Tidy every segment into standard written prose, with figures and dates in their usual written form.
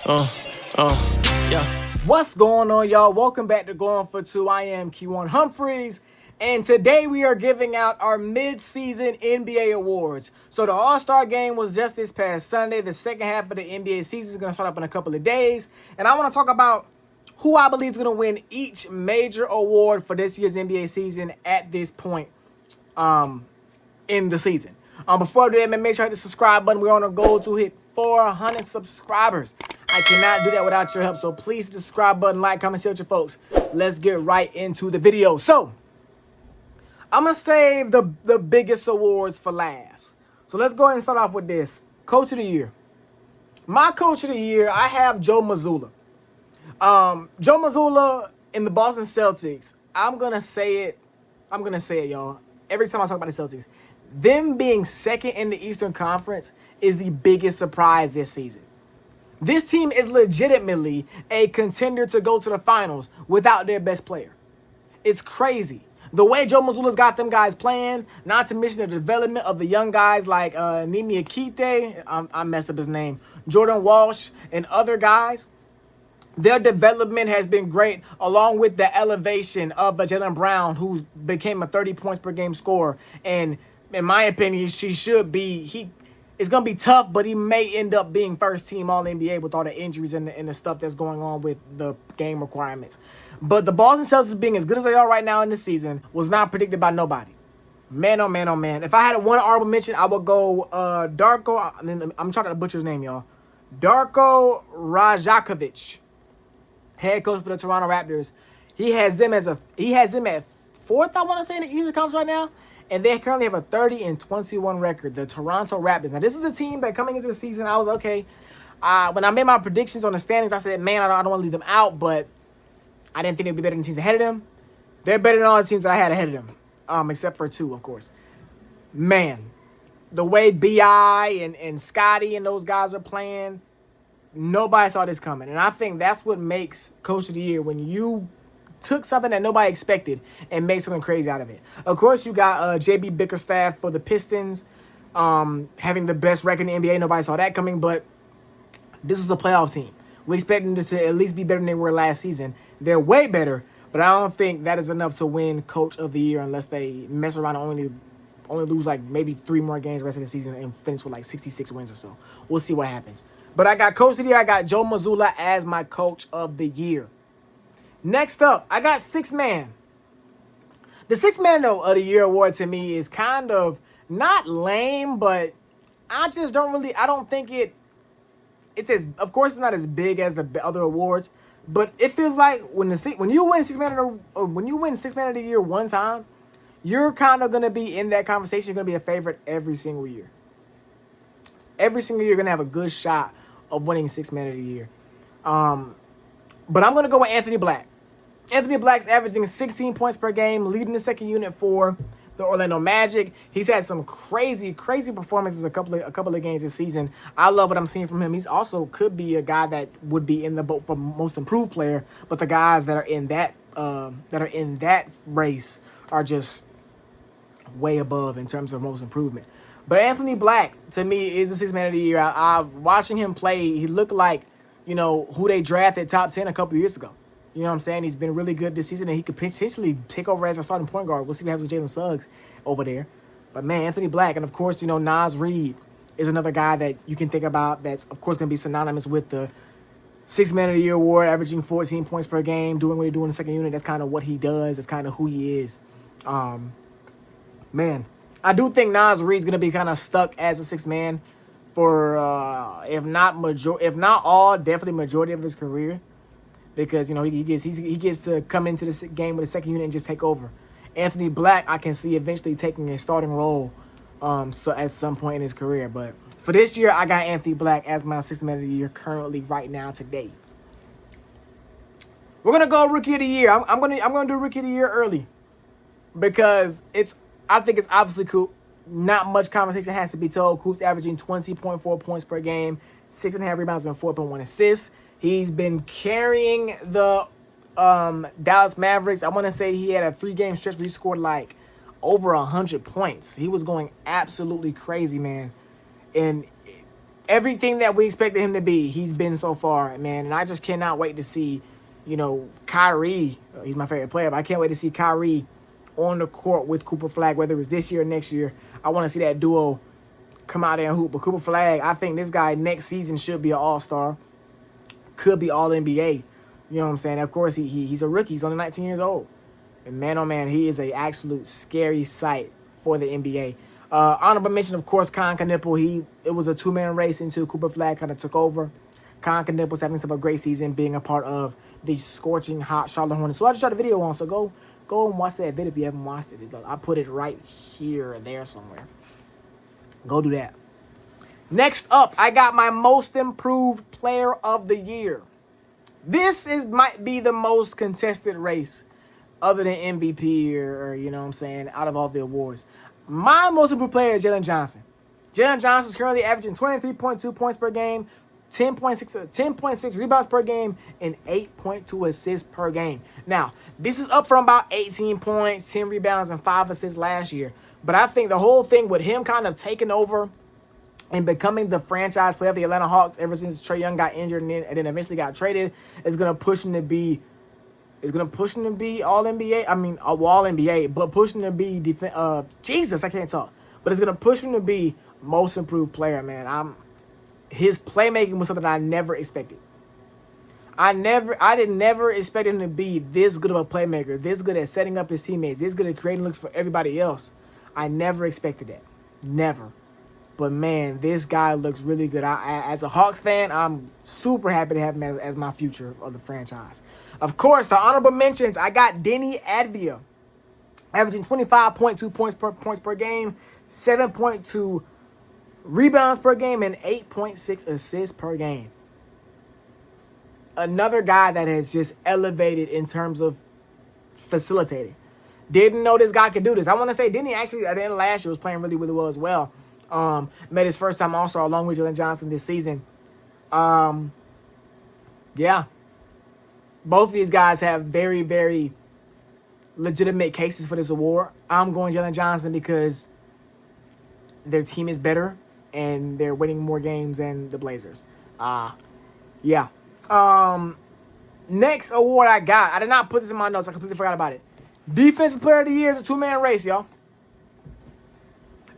Yeah. What's going on, y'all? Welcome back to Going for Two. I am Q1 Humphreys, and today we are giving out our mid-season NBA awards. So the All-Star game was just this past Sunday. The second half of the NBA season is going to start up in a couple of days, and I want to talk about who I believe is going to win each major award for this year's NBA season at this point in the season. Before I do that, man, make sure you hit the subscribe button. We're on a goal to hit 400 subscribers. I cannot do that without your help, so please hit the subscribe button, like, comment, share with your folks. Let's get right into the video. So, I'm going to save the biggest awards for last. So, let's go ahead and start off with this. Coach of the Year. My Coach of the Year, I have Joe Mazzulla. Joe Mazzulla in the Boston Celtics. I'm going to say it, y'all. Every time I talk about the Celtics. Them being second in the Eastern Conference is the biggest surprise this season. This team is legitimately a contender to go to the finals without their best player. It's crazy. The way Joe Mazzulla's got them guys playing, not to mention the development of the young guys like Nimi Akite, I messed up his name, Jordan Walsh, and other guys. Their development has been great, along with the elevation of Jaylen Brown, who became a 30 points per game scorer. And in my opinion, it's going to be tough, but he may end up being first team All-NBA with all the injuries and the stuff that's going on with the game requirements. But the Boston Celtics being as good as they are right now in the season was not predicted by nobody. Man, oh man, oh man. If I had one honorable mention, I would go Darko. I'm trying to butcher his name, y'all. Darko Rajakovic, head coach for the Toronto Raptors. He has them at fourth, I want to say, in the Eastern Conference right now. And they currently have a 30-21 record, the Toronto Raptors. Now, this is a team that coming into the season, I was okay. When I made my predictions on the standings, I said, man, I don't want to leave them out, but I didn't think they'd be better than teams ahead of them. They're better than all the teams that I had ahead of them, except for two, of course. Man, the way B.I. and Scotty and those guys are playing, nobody saw this coming. And I think that's what makes Coach of the Year, when you took something that nobody expected and made something crazy out of it. Of course, you got J.B. Bickerstaff for the Pistons, having the best record in the NBA. Nobody saw that coming, but this was a playoff team. We expect them to at least be better than they were last season. They're way better, but I don't think that is enough to win Coach of the Year unless they mess around and only lose like maybe 3 more games the rest of the season and finish with like 66 wins or so. We'll see what happens. But I got Coach of the Year. I got Joe Mazzulla as my Coach of the Year. Next up, I got Sixth Man. The Sixth Man of the Year award to me is kind of not lame, but I don't think of course it's not as big as the other awards, but it feels like when you win Sixth Man of the Year one time, you're kind of going to be in that conversation. You're going to be a favorite every single year. Every single year you're going to have a good shot of winning Sixth Man of the Year. But I'm going to go with Anthony Black. Anthony Black's averaging 16 points per game, leading the second unit for the Orlando Magic. He's had some crazy, crazy performances a couple of games this season. I love what I'm seeing from him. He's also could be a guy that would be in the boat for most improved player, but the guys that are in that race are just way above in terms of most improvement. But Anthony Black, to me, is the Sixth Man of the Year. Watching him play, he looked like, who they drafted top 10 a couple years ago. You know what I'm saying? He's been really good this season, and he could potentially take over as a starting point guard. We'll see what happens with Jalen Suggs over there. But, man, Anthony Black, and, of course, Naz Reid is another guy that you can think about that's, of course, going to be synonymous with the Sixth Man of the Year award, averaging 14 points per game, doing what he does in the second unit. That's kind of what he does. That's kind of who he is. Man, I do think Naz Reid's going to be kind of stuck as a sixth man for if not all, definitely majority of his career, because he gets to come into this game with a second unit and just take over. Anthony Black, I can see eventually taking a starting role, so at some point in his career. But for this year, I got Anthony Black as my Sixth Man of the Year currently, right now, today. We're gonna go Rookie of the Year. I'm gonna do Rookie of the Year early because I think it's obviously Coop. Not much conversation has to be told. Coop's averaging 20.4 points per game, 6.5 rebounds, and 4.1 assists. He's been carrying the Dallas Mavericks. I want to say he had a 3-game stretch where he scored like over 100 points. He was going absolutely crazy, man. And everything that we expected him to be, he's been so far, man. And I just cannot wait to see, Kyrie. He's my favorite player, but I can't wait to see Kyrie on the court with Cooper Flag, whether it's this year or next year. I want to see that duo come out there and hoop. But Cooper Flag, I think this guy next season should be an all-star. Could be all-NBA. You know what I'm saying? Of course, he's a rookie. He's only 19 years old. And man, oh man, he is an absolute scary sight for the NBA. Honorable mention, of course, Con Knipple. It was a two-man race until Cooper Flag kind of took over. Con Knipple's having some a great season, being a part of the scorching hot Charlotte Hornets. So I just shot a video on, so go and watch that video if you haven't watched it. I put it right here or there somewhere. Go do that. Next up, I got my most improved player of the year. This might be the most contested race other than MVP or out of all the awards. My most improved player is Jalen Johnson. Jalen Johnson is currently averaging 23.2 points per game, 10.6 rebounds per game, and 8.2 assists per game. Now, this is up from about 18 points, 10 rebounds, and 5 assists last year. But I think the whole thing with him kind of taking over and becoming the franchise player of the Atlanta Hawks ever since Trae Young got injured and then eventually got traded is going to push him to be all NBA. I mean, all NBA, but pushing to be Jesus, I can't talk. But it's going to push him to be most improved player, man. His playmaking was something I never expected. I never expect him to be this good of a playmaker, this good at setting up his teammates, this good at creating looks for everybody else. I never expected that. Never. But, man, this guy looks really good. As a Hawks fan, I'm super happy to have him as my future of the franchise. Of course, the honorable mentions, I got Denny Advia, averaging 25.2 points per game, 7.2 rebounds per game, and 8.6 assists per game. Another guy that has just elevated in terms of facilitating. Didn't know this guy could do this. I want to say Denny actually at the end of last year was playing really, really well as well. Made his first time All-Star along with Jalen Johnson this season. Yeah. Both of these guys have very, very legitimate cases for this award. I'm going Jalen Johnson because their team is better and they're winning more games than the Blazers. Yeah. Next award I got. I did not put this in my notes. I completely forgot about it. Defensive Player of the Year is a two-man race, y'all.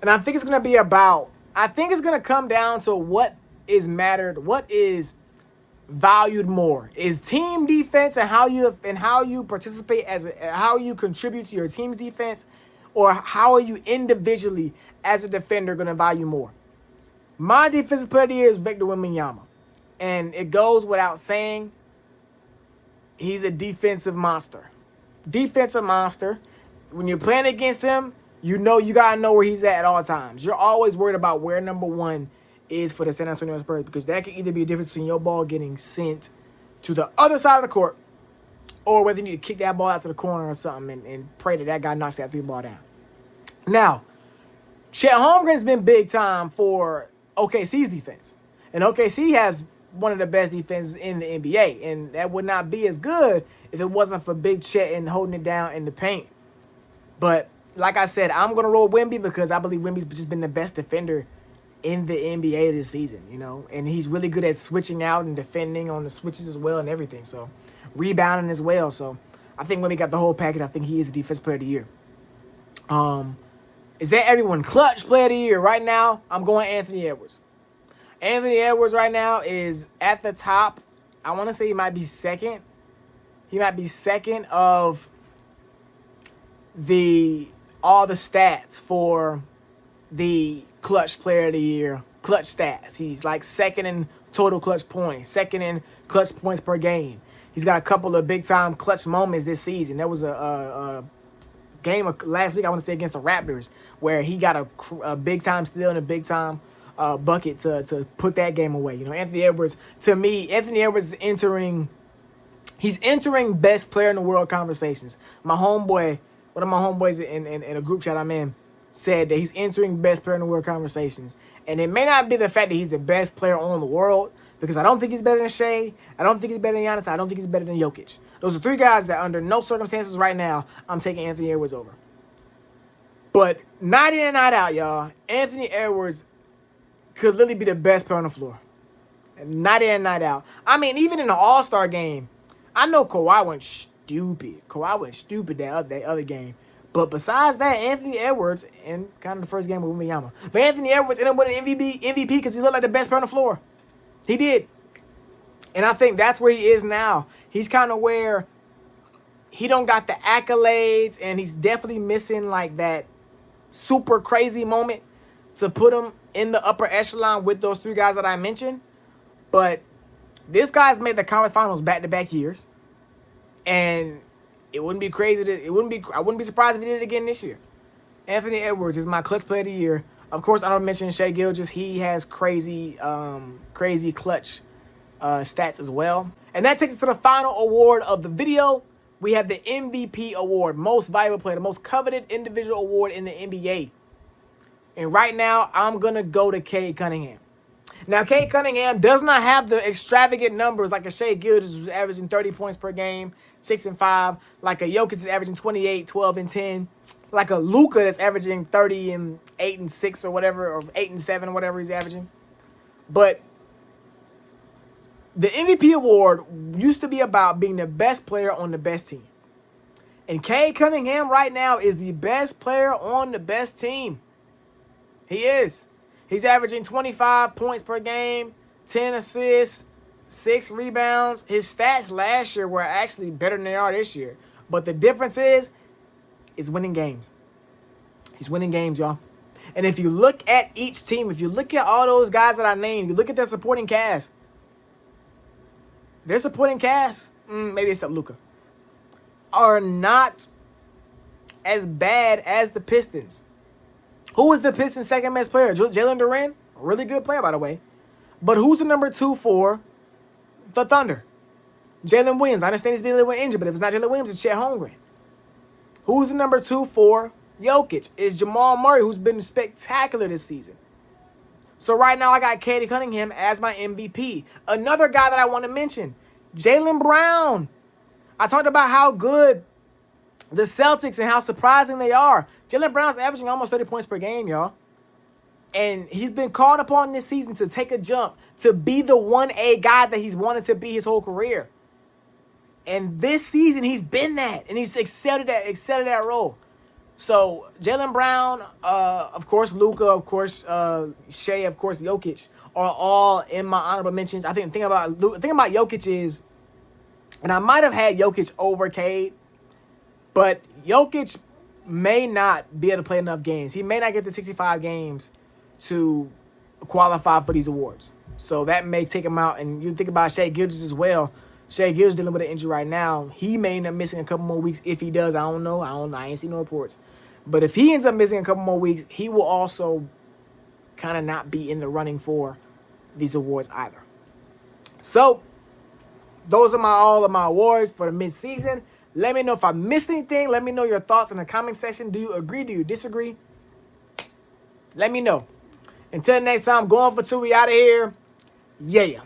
And I think it's going to come down to what is mattered, what is valued more. Is team defense and how you participate how you contribute to your team's defense, or how are you individually as a defender going to value more? My defensive player of the year is Victor Wembanyama. And it goes without saying, he's a defensive monster. Defensive monster. When you're playing against him, you got to know where he's at all times. You're always worried about where number one is for the San Antonio Spurs, because that can either be a difference between your ball getting sent to the other side of the court, or whether you need to kick that ball out to the corner or something and pray that guy knocks that three ball down. Now, Chet Holmgren has been big time for OKC's defense. And OKC has one of the best defenses in the NBA, and that would not be as good if it wasn't for Big Chet and holding it down in the paint. But like I said, I'm going to roll Wemby because I believe Wemby's just been the best defender in the NBA this season, and he's really good at switching out and defending on the switches as well and everything. So rebounding as well. So I think Wemby got the whole package. I think he is the defensive player of the year. Is that everyone? Clutch player of the year right now? I'm going Anthony Edwards. Anthony Edwards right now is at the top. I want to say he might be second. He might be second of all the stats for the clutch player of the year, clutch stats. He's like second in total clutch points, second in clutch points per game. He's got a couple of big-time clutch moments this season. There was a game last week, I want to say, against the Raptors, where he got a big-time steal and a big-time bucket to put that game away. Anthony Edwards, to me, Anthony Edwards is entering best player in the world conversations. One of my homeboys in a group chat I'm in said that he's entering best player in the world conversations. And it may not be the fact that he's the best player on the world, because I don't think he's better than Shea. I don't think he's better than Giannis. I don't think he's better than Jokic. Those are three guys that under no circumstances right now I'm taking Anthony Edwards over. But night in and night out, y'all, Anthony Edwards could literally be the best player on the floor. Night in and night out. I mean, even in the All-Star game, I know Kawhi went stupid. That other game. But besides that, Anthony Edwards, and kind of the first game with Wembanyama, but Anthony Edwards ended up winning MVP because he looked like the best player on the floor. He did. And I think that's where he is now. He's kind of where he don't got the accolades, and he's definitely missing like that super crazy moment to put him in the upper echelon with those three guys that I mentioned. But this guy's made the conference finals back-to-back years. And it wouldn't be crazy. I wouldn't be surprised if he did it again this year. Anthony Edwards is my clutch player of the year. Of course, I don't mention Shai Gilgeous. He has crazy clutch stats as well. And that takes us to the final award of the video. We have the MVP award, most valuable player, the most coveted individual award in the NBA. And right now, I'm going to go to Cade Cunningham. Now, Cade Cunningham does not have the extravagant numbers like a Shai Gilgeous, who's averaging 30 points per game, 6 and 5. Like a Jokic is averaging 28, 12 and 10. Like a Luka that's averaging 30 and 8 and 6 or whatever, or 8 and 7 or whatever he's averaging. But the MVP award used to be about being the best player on the best team. And Cade Cunningham right now is the best player on the best team. He is. He's averaging 25 points per game, 10 assists, 6 rebounds. His stats last year were actually better than they are this year. But the difference is winning games. He's winning games, y'all. And if you look at each team, if you look at all those guys that I named, you look at their supporting cast. Their supporting cast, maybe except Luka, are not as bad as the Pistons. Who is the Pistons' second best player? Jalen Duren? Really good player, by the way. But who's the number 2 for the Thunder? Jalen Williams. I understand he's been a little injured, but if it's not Jalen Williams, it's Chet Holmgren. Who's the number 2 for Jokic? It's Jamal Murray, who's been spectacular this season. So right now, I got Cade Cunningham as my MVP. Another guy that I want to mention, Jaylen Brown. I talked about how good the Celtics and how surprising they are. Jaylen Brown's averaging almost 30 points per game, y'all. And he's been called upon this season to take a jump, to be the 1A guy that he's wanted to be his whole career. And this season, he's been that. And he's excelled at that role. So, Jaylen Brown, of course, Luka, of course, Shai, of course, Jokic, are all in my honorable mentions. I think the thing about Jokic is, and I might have had Jokic over Cade, but Jokic may not be able to play enough games. He may not get the 65 games to qualify for these awards. So that may take him out. And you think about Shai Gilgeous as well. Shai Gilgeous dealing with an injury right now. He may end up missing a couple more weeks. If he does, I don't know. I ain't seen no reports. But if he ends up missing a couple more weeks, he will also kind of not be in the running for these awards either. So those are all of my awards for the midseason. Let me know if I missed anything. Let me know your thoughts in the comment section. Do you agree? Do you disagree? Let me know. Until next time, going for 2. We out of here. Yeah.